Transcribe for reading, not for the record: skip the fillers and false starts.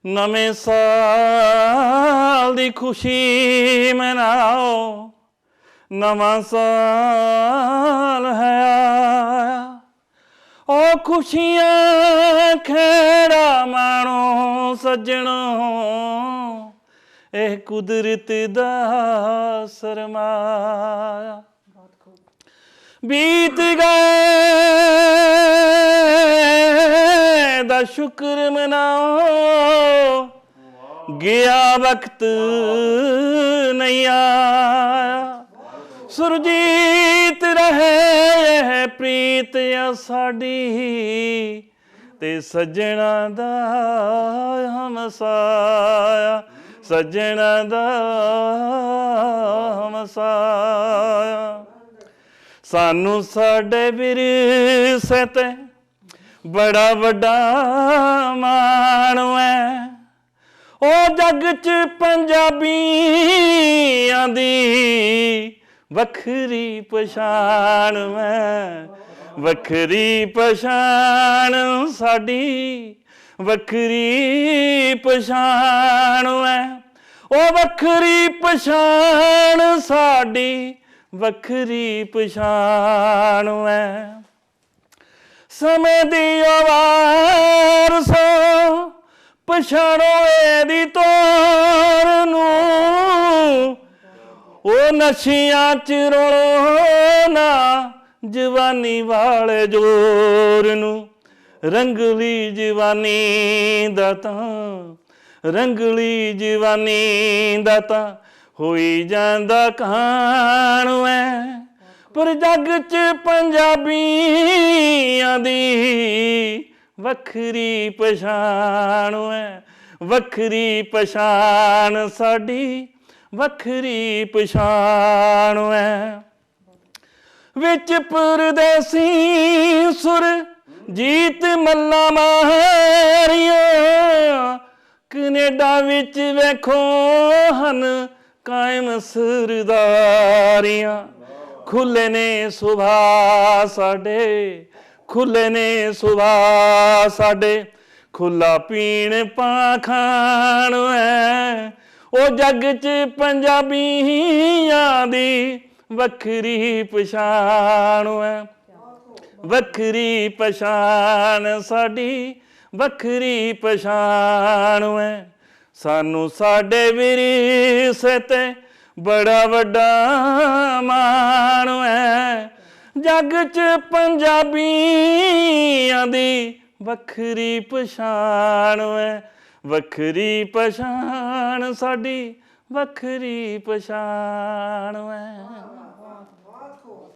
नवें साल दी खुशी मनाओ, नवा साल है आया। ओ खुशियां खेड़ा माणो सज्जणो, एह कुदरत दा सरमाया। बीत गए दा शुक्र मनाओ, गया वक्त नहीं आया। सुरजीत रहे प्रीत या साडी, ते सज्जणा दा हमसाया, सज्जणा दा हमसाया। सानू साडे विरसे ते बड़ा वड्डा माण है। ओ जग च पंजाबियां दी वखरी पछाण है, वखरी पछाण साडी, वखरी पछाण है। ओ वखरी पछाण साडी, वखरी पछाण है। समय दी आवार सो पछाणो एदी तोर नूं, ओ नशियां च रोलो ना जवानी वाले जोर नूं। रंगली जवानी दा तां, रंगली जवानी दा तां होई जांदा कहाण है। पर जग च पंजाबियां दी वखरी पछाण है, वखरी पछाण साडी, वखरी पछाण है। विच परदेसी सुर जीत मल्ला मारिया, कनेडा विच वेखो हन कायम सरदारियां। खुले ने सुभा साडे, खुले ने सुभा साडे, खुला पीण पाखाण है। ओ जग च पंजाबियां दी वखरी पछाण है, वखरी पछाण साडी, वखरी पछाण है। सानू साडे विरसे ते बड़ा वड्डा माण है। जग च पंजाबियां दी वखरी पछाण है, वखरी पछाण साडी, वखरी पछाण